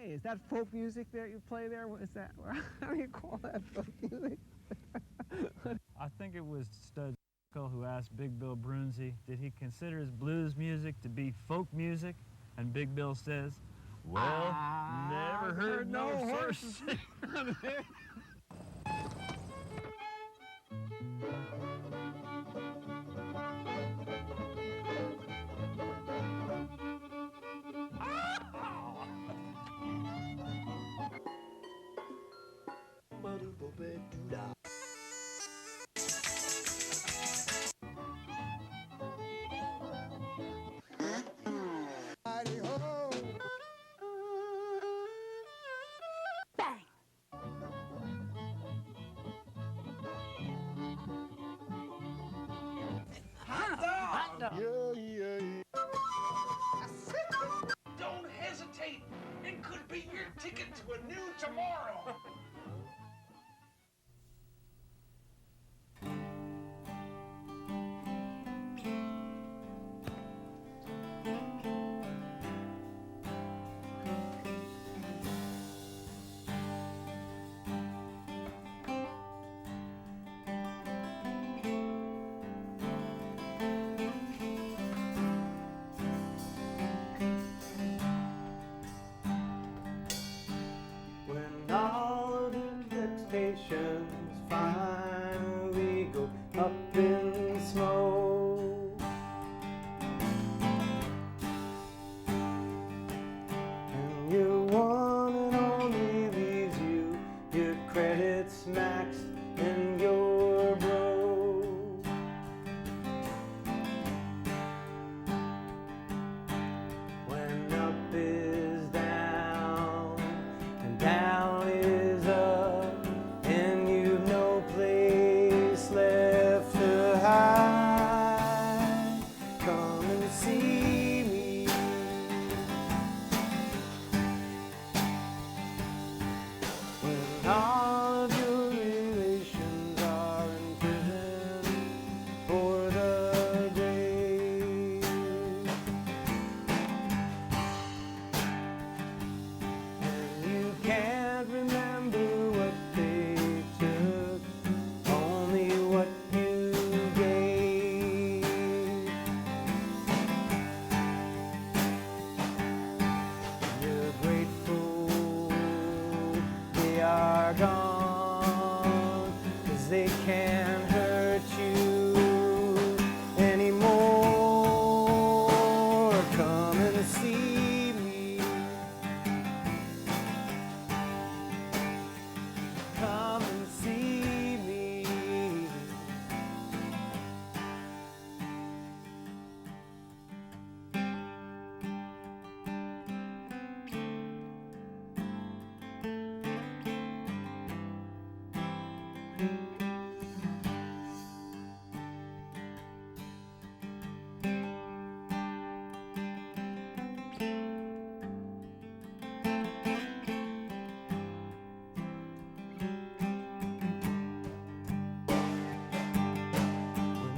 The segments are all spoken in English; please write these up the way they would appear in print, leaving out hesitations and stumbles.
Hey, is that folk music that you play there? What is that? How do you call that folk music? I think it was Stud who asked Big Bill Brunzi, did he consider his blues music to be folk music? And Big Bill says, well, never heard no horses. Don't hesitate. It could be your ticket to a new tomorrow. Finally go up in smoke, and your one and only leaves you, your credits maxed and you're broke. When up is down and down is up, and you've no place left to hide, come and see me. When all of your relations are in prison for the grave, and you can't remember what they took, only what you gave. You're grateful they are gone, 'cause they can't hurt you anymore. Come and see me. Come and see me.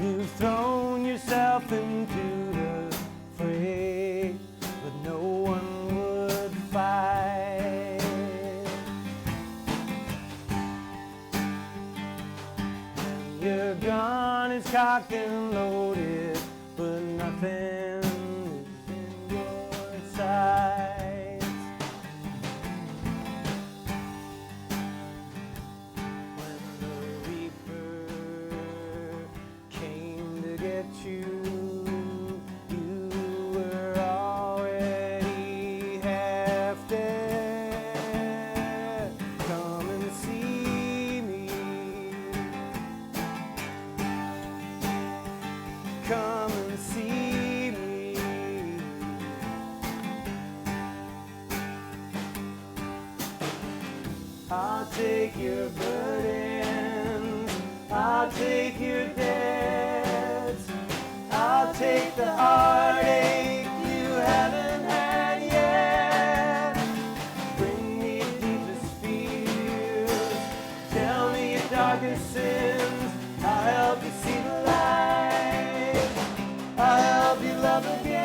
You've thrown yourself into the fray, but no one would fight. And your gun is cocked and loaded, but nothing is in your sights. When the reaper came to get you, you were already half dead. Come and see me. Come and see me. I'll take your burdens, I'll take your debts, I'll take the heartache you haven't had yet. Bring me your deepest fears, tell me your darkest sins. I'll help you see the light, I'll help you love again.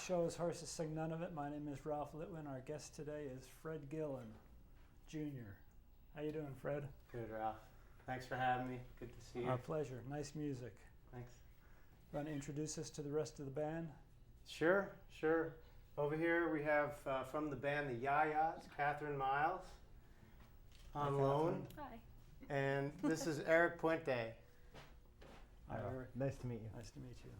show is Horses Sing None of It. My name is Ralph Litwin. Our guest today is Fred Gillen, Jr. How you doing, Fred? Good, Ralph. Thanks for having me. Good to see you. Our pleasure. Nice music. Thanks. Want to introduce us to the rest of the band? Sure. Over here we have from the band the Yayas, Catherine Miles on Hi, loan. Catherine. Hi. And this is Eric Puente. Hi, Eric. Nice to meet you. Nice to meet you.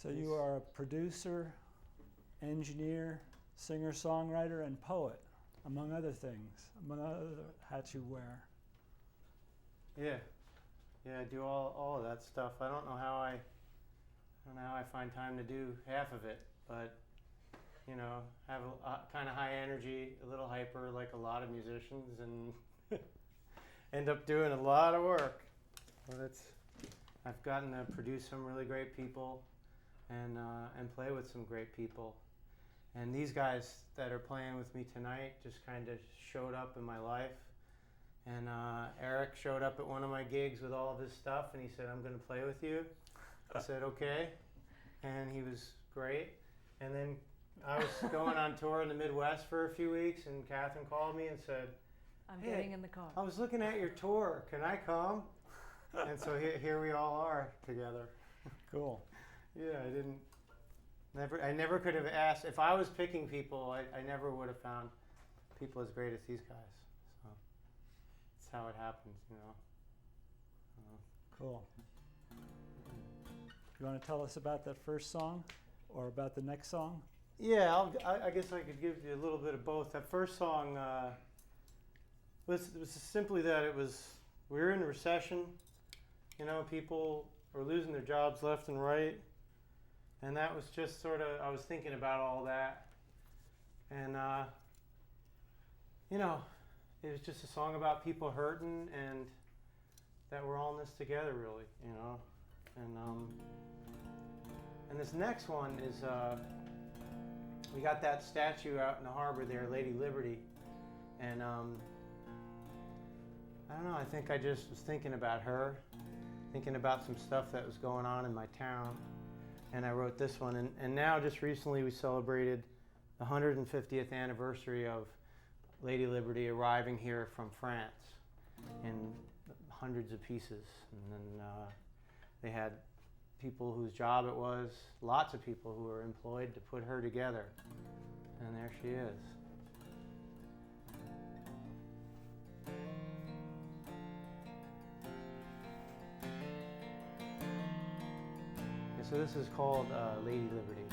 So you are a producer, engineer, singer-songwriter, and poet, among other things, among other hats you wear. Yeah, I do all of that stuff. I don't know how I find time to do half of it, but you know, have a kind of high energy, a little hyper, like a lot of musicians, and end up doing a lot of work. But I've gotten to produce some really great people, and play with some great people. And these guys that are playing with me tonight just kind of showed up in my life. And Eric showed up at one of my gigs with all of his stuff, and he said, "I'm going to play with you." I said, "Okay." And he was great. And then I was going on tour in the Midwest for a few weeks, and Catherine called me and said, I'm "Hey, getting in the car. I was looking at your tour. Can I come?" And so here we all are together. Cool. Yeah, I never could have asked. If I was picking people, I never would have found people as great as these guys. So that's how it happens, you know. Cool. You want to tell us about that first song or about the next song? Yeah, I guess I could give you a little bit of both. That first song was simply that we were in a recession. You know, people were losing their jobs left and right. And that was just sort of, I was thinking about all that. And, you know, it was just a song about people hurting and that we're all in this together, really, you know. And this next one is, we got that statue out in the harbor there, Lady Liberty. And I don't know, I think I just was thinking about her, thinking about some stuff that was going on in my town. And I wrote this one. And now, just recently, we celebrated the 150th anniversary of Lady Liberty arriving here from France in hundreds of pieces. And then they had people whose job it was, lots of people who were employed to put her together. And there she is. So this is called Lady Liberty.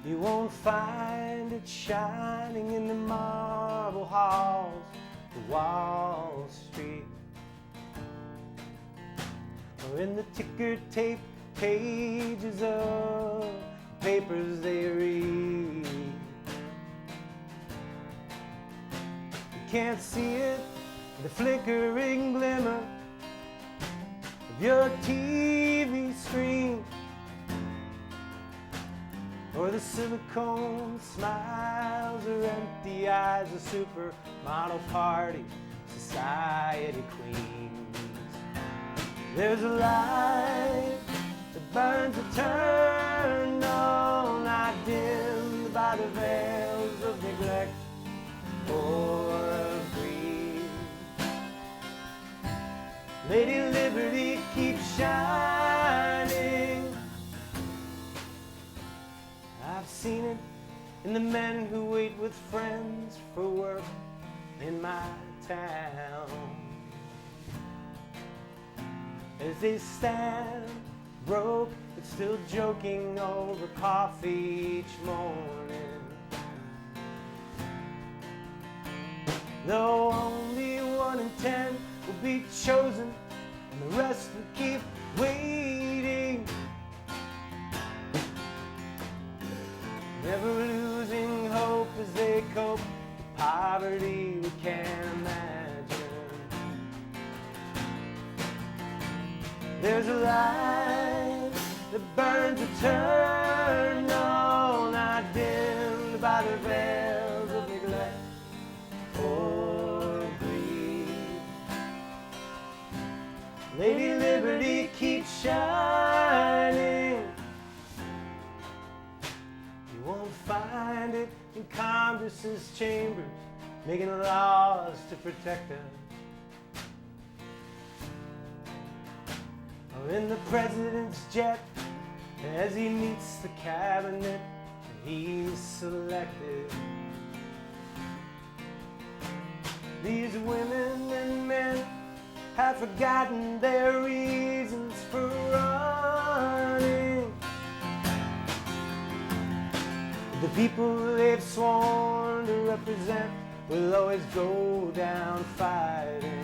You won't find it shining in the marble halls of Wall Street, or in the ticker tape pages of papers they read. Can't see it, the flickering glimmer of your TV screen, or the silicone smiles or empty eyes of supermodel party society queens. There's a light that burns eternal, not dimmed by the veils of neglect or greed. Lady Liberty keeps shining. I've seen it in the men who wait with friends for work in my town, as they stand broke but still joking over coffee each morning. Though only 1 in 10 will be chosen, and the rest will keep waiting, never losing hope as they cope with poverty we can't imagine. There's a light that burns eternal, not dimmed by the veils of neglect or You won't find it in Congress's chambers, making laws to protect us. Or in the president's jet as he meets the cabinet he's selected. These women and men have forgotten their reasons for running. The people they've sworn to represent will always go down fighting.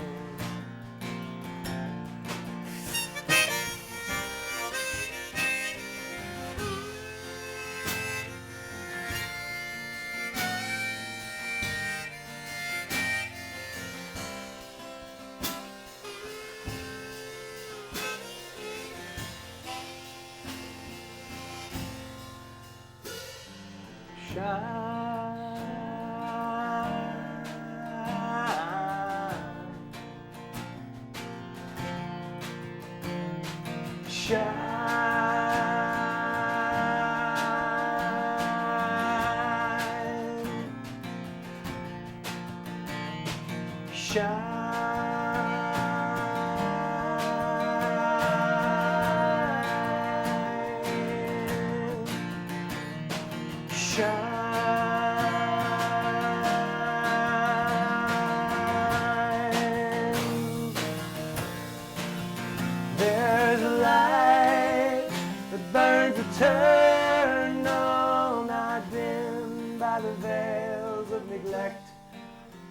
There's a light that burns eternal, not dimmed by the veils of neglect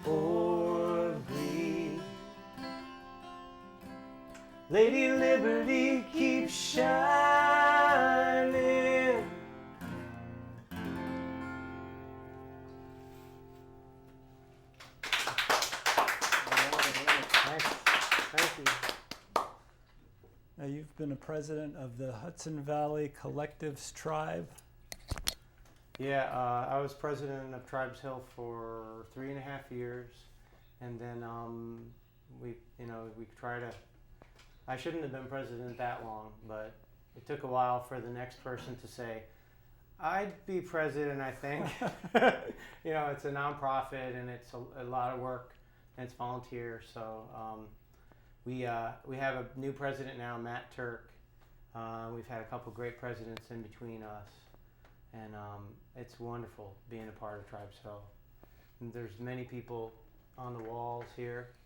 or greed. Lady Liberty keeps shining. Thank you. Now, you've been a president of the Hudson Valley Collectives Tribe. Yeah, I was president of Tribes Hill for 3.5 years, and then we try to. I shouldn't have been president that long, but it took a while for the next person to say, "I'd be president." I think, it's a nonprofit and it's a lot of work and it's volunteer. So we have a new president now, Matt Turk. We've had a couple great presidents in between us. And it's wonderful being a part of Tribes Hill. And there's many people on the walls here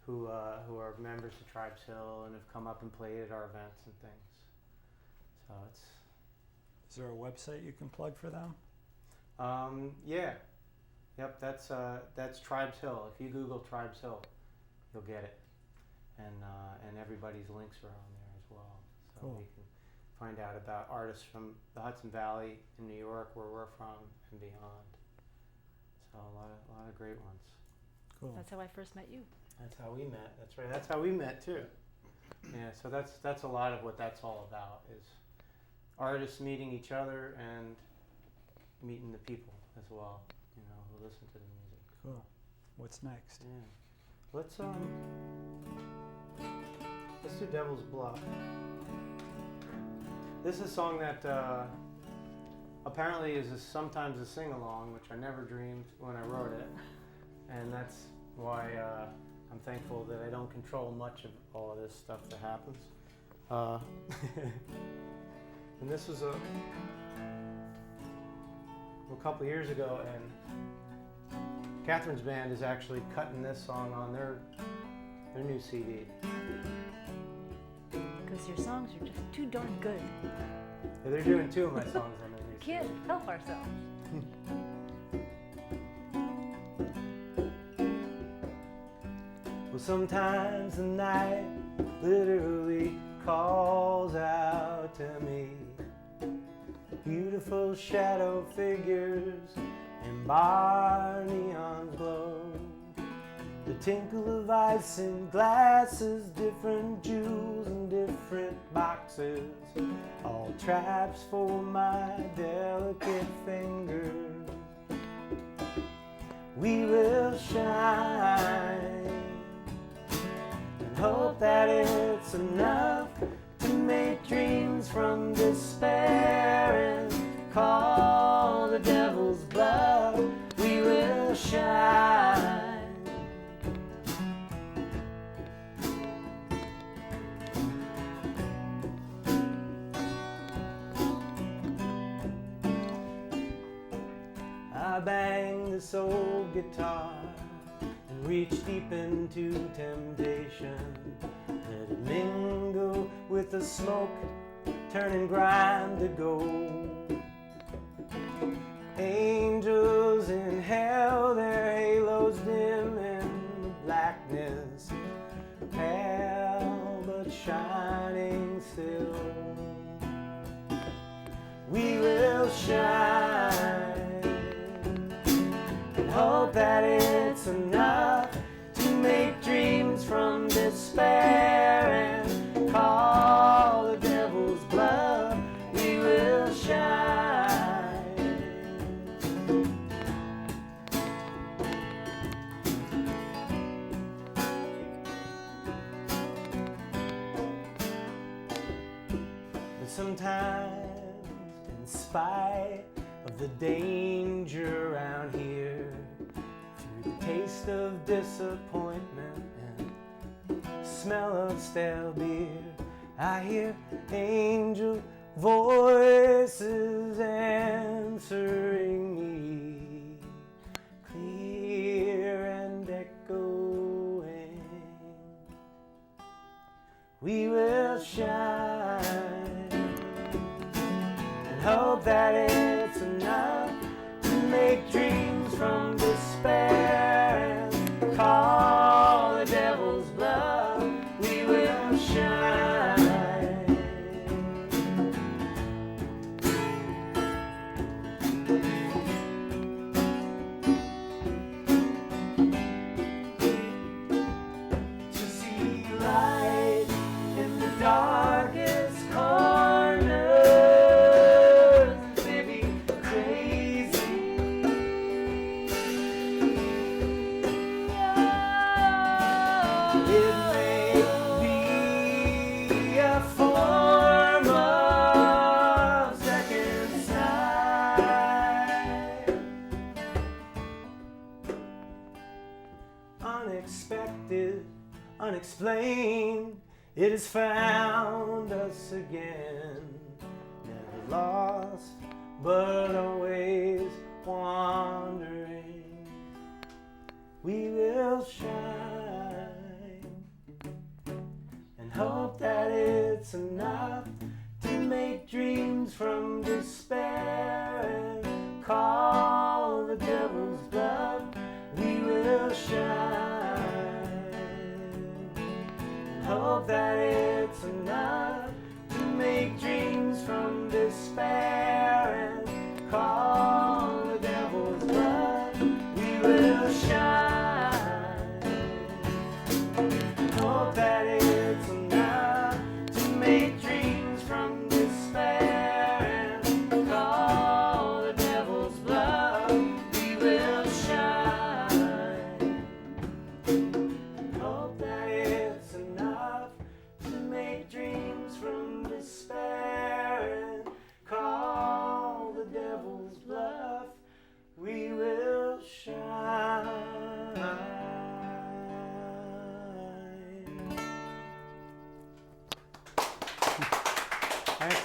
who are members of Tribes Hill and have come up and played at our events and things. So it's. Is there a website you can plug for them? Yeah. Yep. That's Tribes Hill. If you Google Tribes Hill, you'll get it. And everybody's links are on there as well. So Cool. you can find out about artists from the Hudson Valley in New York, where we're from, and beyond. So a lot of great ones. Cool. That's how I first met you. That's how we met. That's right. That's how we met too. Yeah. So that's a lot of what that's all about, is artists meeting each other and meeting the people as well. Who listen to the music. Cool. What's next? Yeah. Let's do Devils Bluff. This is a song that apparently is sometimes a sing-along, which I never dreamed when I wrote it. And that's why I'm thankful that I don't control much of all of this stuff that happens. And this was a couple years ago, and Catherine's band is actually cutting this song on their new CD. Because your songs are just too darn good. Yeah, they're doing 2 of my songs on their new CD. Can't help ourselves. Well, sometimes the night literally calls out to me. Beautiful shadow figures and bar neons glow. The tinkle of ice in glasses, different jewels in different boxes. All traps for my delicate fingers. We will shine and hope that it's enough to make dreams from despair and call shine. I bang this old guitar and reach deep into temptation. Let it mingle with the smoke, turning grime to gold. Angels in hell, their halos dim in the blackness, pale but shining still. We will shine and hope that it's enough to make dreams from despair and call the devil's bluff. We will shine. But sometimes, in spite of the danger around here, through the taste of disappointment and smell of stale beer, I hear angel voices answering me, clear and echoing. We will shine and hope that it's enough to make dreams from despair and call the devil's bluff. We will shine. To see light in the darkest corners, maybe crazy. It may be a form of second sight. Unexpected, unexplained, it has found us again. Never lost, but always wandering. We will shine and hope that it's enough to make dreams from despair and call the devil's bluff. We will shine and hope that it's enough to make dreams from despair and call the devil's bluff. We will shine and hope that it's enough to make dreams from despair and call the devil's bluff. We will shine and hope that it's enough to make dreams from despair and call the devil's bluff. We will shine. Thanks.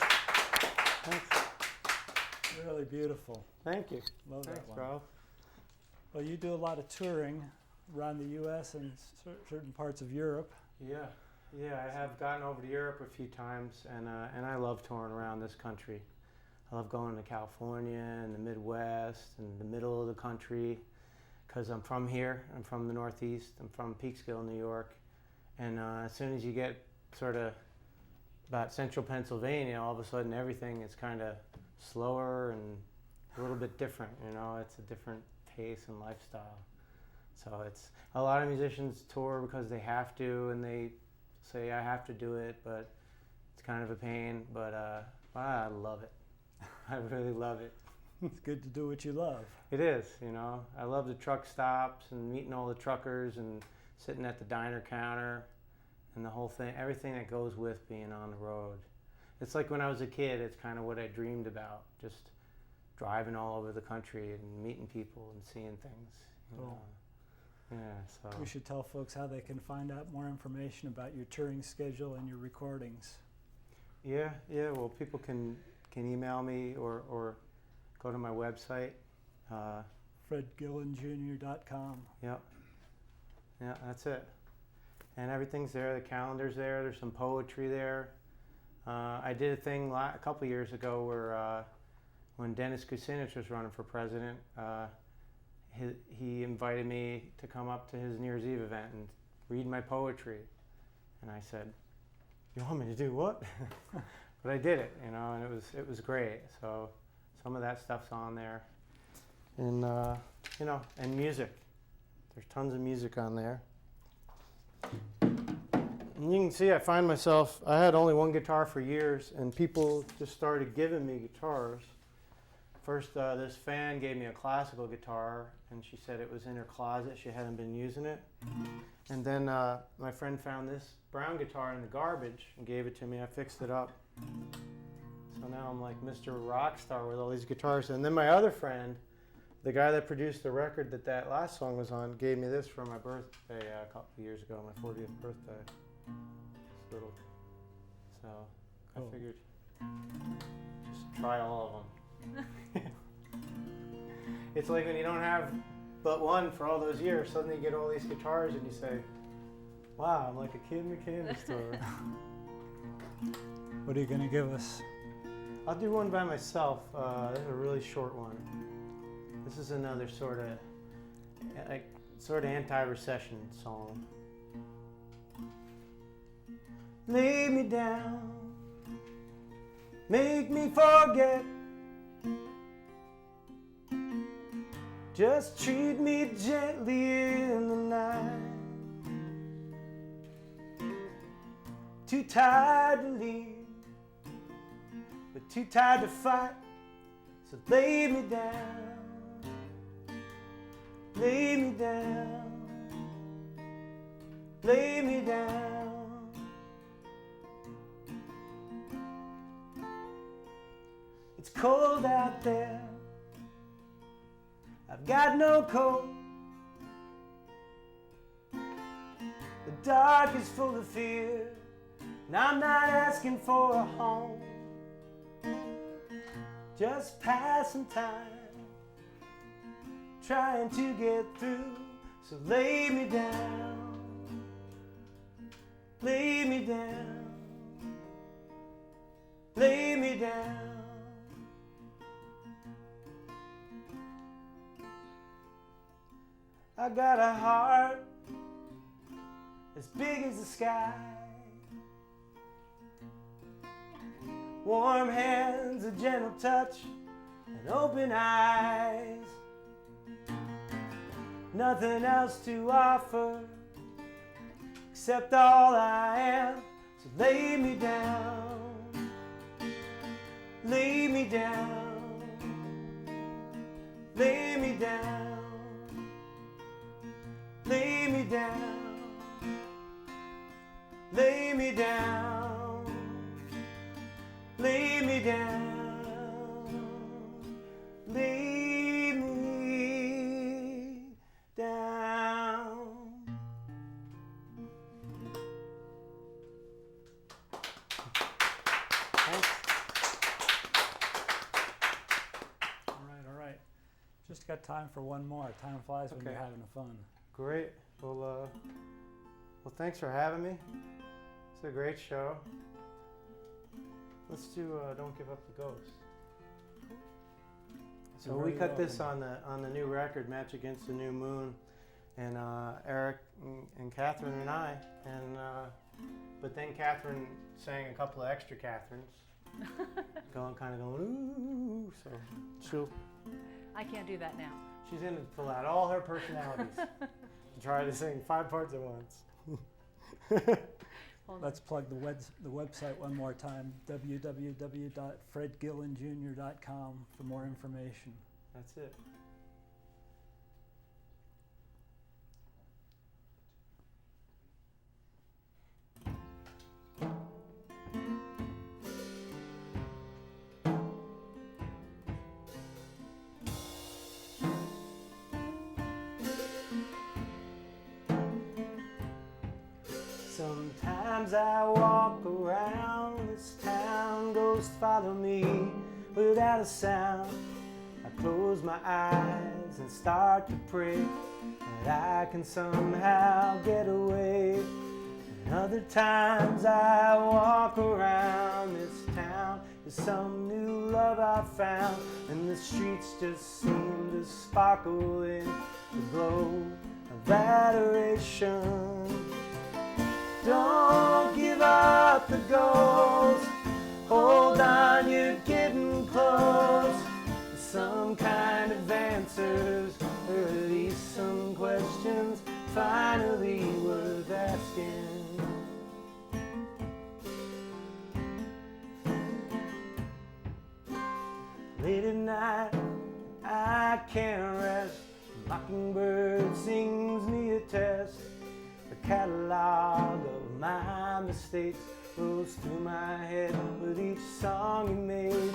Really beautiful. Thank you. Love Thanks, that one. bro. Well, you do a lot of touring around the U.S. and certain parts of Europe. Yeah, I have gotten over to Europe a few times, and I love touring around this country. I love going to California and the Midwest and the middle of the country, because I'm from here. I'm from the Northeast. I'm from Peekskill, New York. And as soon as you get sort of about central Pennsylvania, all of a sudden everything is kind of slower and a little bit different. You know, it's a different pace and lifestyle. So it's a lot of musicians tour because they have to, and they say I have to do it, but it's kind of a pain. But I love it. I really love it. It's good to do what you love. It is, you know. I love the truck stops and meeting all the truckers and sitting at the diner counter and the whole thing, everything that goes with being on the road. It's like when I was a kid, it's kind of what I dreamed about, just driving all over the country and meeting people and seeing things, Cool. Yeah, so. We should tell folks how they can find out more information about your touring schedule and your recordings. Yeah. Well, people can email me or go to my website. FredGillenJr.com. Yep. Yeah, that's it. And everything's there. The calendar's there. There's some poetry there. I did a thing a couple years ago where when Dennis Kucinich was running for president, he invited me to come up to his New Year's Eve event and read my poetry. And I said, "You want me to do what?" But I did it, and it was great. So some of that stuff's on there. And and music. There's tons of music on there. And you can see I find myself, I had only one guitar for years, and people just started giving me guitars. First, this fan gave me a classical guitar, and she said it was in her closet. She hadn't been using it. And then my friend found this brown guitar in the garbage and gave it to me. I fixed it up. So now I'm like Mr. Rockstar with all these guitars. And then my other friend, the guy that produced the record that last song was on, gave me this for my birthday a couple of years ago, my 40th birthday. This little, so Cool. I figured just try all of them. It's like when you don't have but one for all those years, suddenly you get all these guitars and you say, wow, I'm like a kid in a candy store. What are you going to give us? I'll do one by myself. This is a really short one. This is another sort of anti-recession song. Lay me down, make me forget. Just treat me gently in the night. Too tired to leave, but too tired to fight. So lay me down, lay me down, lay me down. It's cold out there, I've got no coat. The dark is full of fear, and I'm not asking for a home. Just passing time, trying to get through. So lay me down, lay me down, lay me down. I got a heart as big as the sky, warm hands, a gentle touch, and open eyes. Nothing else to offer except all I am. So lay me down, lay me down, lay me down. Lay me down, lay me down, lay me down, lay me down. Thanks. All right. Just got time for one more. Time flies when Okay. you're having fun. Great. Well, thanks for having me. It's a great show. Let's do "Don't Give Up the Ghost." So You're we very cut this welcome. on the new record, "Match Against the New Moon," and Eric and Catherine and I, and but then Catherine sang a couple of extra Catherines, kind of going ooh. So I can't do that now. she's going to pull out all her personalities to try to sing 5 parts at once. Hold Let's plug the website one more time, www.fredgillenjr.com for more information. That's it. times I walk around this town, ghosts follow me without a sound. I close my eyes and start to pray that I can somehow get away. And other times I walk around this town, there's some new love I found, and the streets just seem to sparkle in the glow of adoration. Don't give up the ghost, hold on, you're getting close. Some kind of answers, or at least some questions, finally worth asking. Late at night, I can't rest. A mockingbird sings me a test. A catalog of my mistakes rolls through my head with each song you made.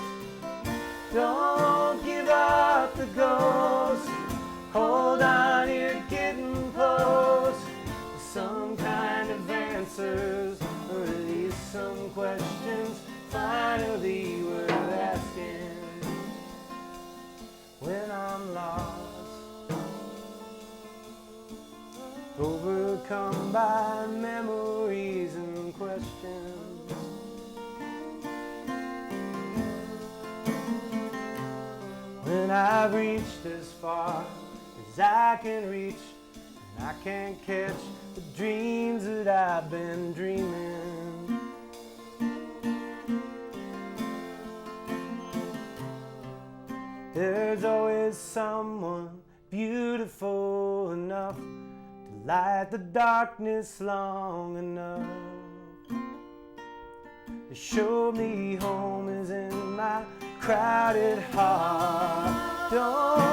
Don't give up the ghost, hold on, you're getting close. Some kind of answers, or at least some questions, finally worth asking. When I'm lost, overcome by memories and questions, when I've reached as far as I can reach, and I can't catch the dreams that I've been dreaming. There's always someone beautiful enough to light the darkness long enough to show me home is in my crowded heart. Don't